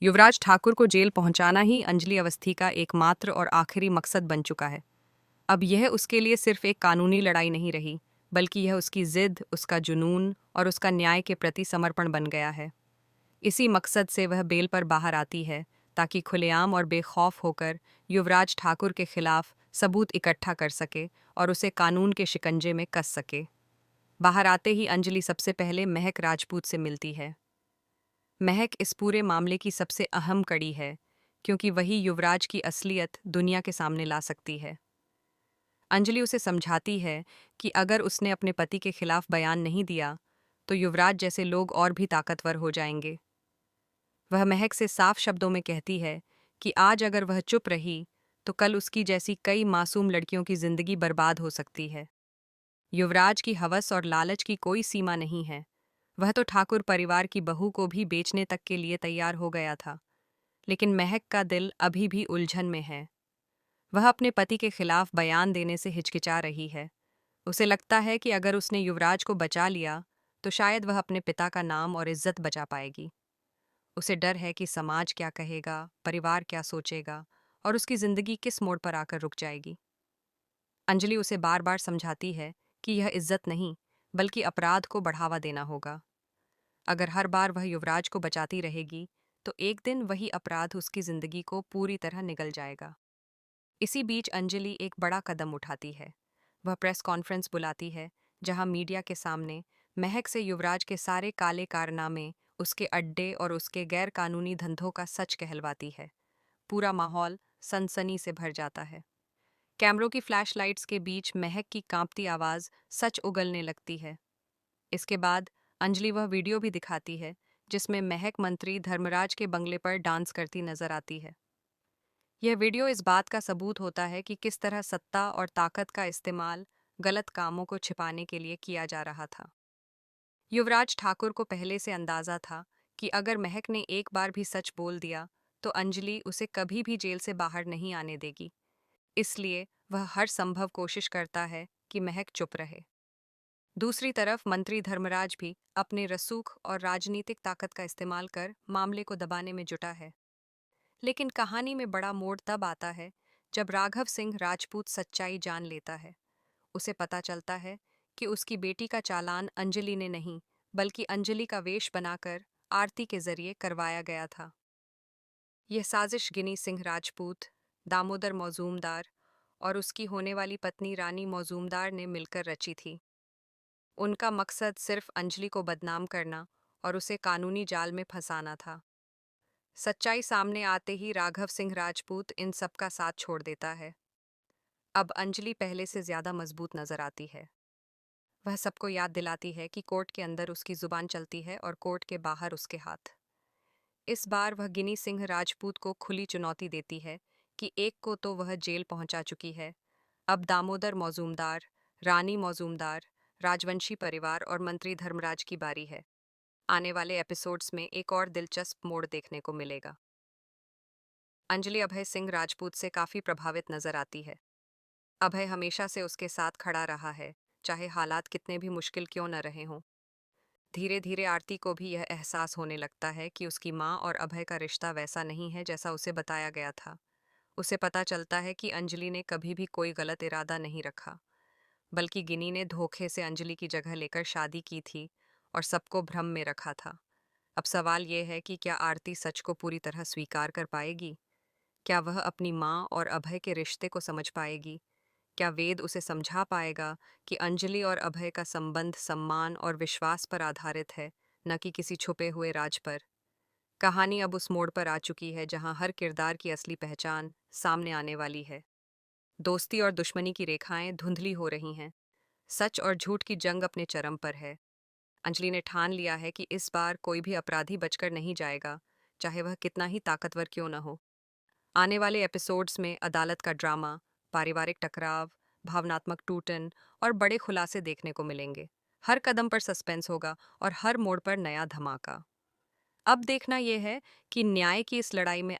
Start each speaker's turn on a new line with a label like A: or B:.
A: युवराज ठाकुर को जेल पहुंचाना ही अंजलि अवस्थी का एकमात्र और आखिरी मकसद बन चुका है। अब यह उसके लिए सिर्फ एक कानूनी लड़ाई नहीं रही, बल्कि यह उसकी जिद, उसका जुनून और उसका न्याय के प्रति समर्पण बन गया है। इसी मकसद से वह बेल पर बाहर आती है, ताकि खुलेआम और बेखौफ होकर युवराज ठाकुर के खिलाफ सबूत इकट्ठा कर सके और उसे कानून के शिकंजे में कस सके। बाहर आते ही अंजलि सबसे पहले महक राजपूत से मिलती है। महक इस पूरे मामले की सबसे अहम कड़ी है, क्योंकि वही युवराज की असलियत दुनिया के सामने ला सकती है। अंजलि उसे समझाती है कि अगर उसने अपने पति के खिलाफ बयान नहीं दिया, तो युवराज जैसे लोग और भी ताकतवर हो जाएंगे। वह महक से साफ शब्दों में कहती है कि आज अगर वह चुप रही, तो कल उसकी जैसी कई मासूम लड़कियों की जिंदगी बर्बाद हो सकती है। युवराज की हवस और लालच की कोई सीमा नहीं है। वह तो ठाकुर परिवार की बहू को भी बेचने तक के लिए तैयार हो गया था। लेकिन महक का दिल अभी भी उलझन में है। वह अपने पति के खिलाफ बयान देने से हिचकिचा रही है। उसे लगता है कि अगर उसने युवराज को बचा लिया, तो शायद वह अपने पिता का नाम और इज्जत बचा पाएगी। उसे डर है कि समाज क्या कहेगा, परिवार क्या सोचेगा और उसकी जिंदगी किस मोड़ पर आकर रुक जाएगी। अंजलि उसे बार बार समझाती है कि यह इज्जत नहीं, बल्कि अपराध को बढ़ावा देना होगा। अगर हर बार वह युवराज को बचाती रहेगी, तो एक दिन वही अपराध उसकी जिंदगी को पूरी तरह निगल जाएगा। इसी बीच अंजलि एक बड़ा कदम उठाती है। वह प्रेस कॉन्फ्रेंस बुलाती है, जहां मीडिया के सामने महक से युवराज के सारे काले कारनामे, उसके अड्डे और उसके गैर कानूनी धंधों का सच कहलवाती है। पूरा माहौल सनसनी से भर जाता है। कैमरों की फ्लैशलाइट्स के बीच महक की कांपती आवाज सच उगलने लगती है। इसके बाद अंजलि वह वीडियो भी दिखाती है, जिसमें महक मंत्री धर्मराज के बंगले पर डांस करती नजर आती है। यह वीडियो इस बात का सबूत होता है कि किस तरह सत्ता और ताकत का इस्तेमाल गलत कामों को छिपाने के लिए किया जा रहा था। युवराज ठाकुर को पहले से अंदाजा था कि अगर महक ने एक बार भी सच बोल दिया, तो अंजलि उसे कभी भी जेल से बाहर नहीं आने देगी। इसलिए वह हर संभव कोशिश करता है कि महक चुप रहे। दूसरी तरफ मंत्री धर्मराज भी अपने रसूख और राजनीतिक ताकत का इस्तेमाल कर मामले को दबाने में जुटा है। लेकिन कहानी में बड़ा मोड़ तब आता है, जब राघव सिंह राजपूत सच्चाई जान लेता है। उसे पता चलता है कि उसकी बेटी का चालान अंजलि ने नहीं, बल्कि अंजलि का वेश बनाकर आरती के जरिए करवाया गया था। यह साजिश गिनी सिंह राजपूत, दामोदर मौजूमदार और उसकी होने वाली पत्नी रानी मौजूमदार ने मिलकर रची थी। उनका मकसद सिर्फ अंजलि को बदनाम करना और उसे कानूनी जाल में फंसाना था। सच्चाई सामने आते ही राघव सिंह राजपूत इन सब का साथ छोड़ देता है। अब अंजलि पहले से ज्यादा मजबूत नजर आती है। वह सबको याद दिलाती है कि कोर्ट के अंदर उसकी जुबान चलती है और कोर्ट के बाहर उसके हाथ। इस बार वह गिनी सिंह राजपूत को खुली चुनौती देती है कि एक को तो वह जेल पहुंचा चुकी है, अब दामोदर मौजूमदार, रानी मौजूमदार, राजवंशी परिवार और मंत्री धर्मराज की बारी है। आने वाले एपिसोड्स में एक और दिलचस्प मोड़ देखने को मिलेगा। अंजलि अभय सिंह राजपूत से काफी प्रभावित नजर आती है। अभय हमेशा से उसके साथ खड़ा रहा है, चाहे हालात कितने भी मुश्किल क्यों न रहे हों। धीरे धीरे आरती को भी यह एहसास होने लगता है कि उसकी माँ और अभय का रिश्ता वैसा नहीं है जैसा उसे बताया गया था। उसे पता चलता है कि अंजलि ने कभी भी कोई गलत इरादा नहीं रखा, बल्कि गिनी ने धोखे से अंजलि की जगह लेकर शादी की थी और सबको भ्रम में रखा था। अब सवाल यह है कि क्या आरती सच को पूरी तरह स्वीकार कर पाएगी? क्या वह अपनी माँ और अभय के रिश्ते को समझ पाएगी? क्या वेद उसे समझा पाएगा कि अंजलि और अभय का संबंध सम्मान और विश्वास पर आधारित है, न कि किसी छुपे हुए राज पर? कहानी अब उस मोड़ पर आ चुकी है जहां हर किरदार की असली पहचान सामने आने वाली है। दोस्ती और दुश्मनी की रेखाएं धुंधली हो रही हैं। सच और झूठ की जंग अपने चरम पर है। अंजलि ने ठान लिया है कि इस बार कोई भी अपराधी बचकर नहीं जाएगा, चाहे वह कितना ही ताकतवर क्यों न हो। आने वाले एपिसोड्स में अदालत का ड्रामा, पारिवारिक टकराव, भावनात्मक टूटन और बड़े खुलासे देखने को मिलेंगे। हर कदम पर सस्पेंस होगा और हर मोड़ पर नया धमाका। अब देखना यह है कि न्याय की इस लड़ाई में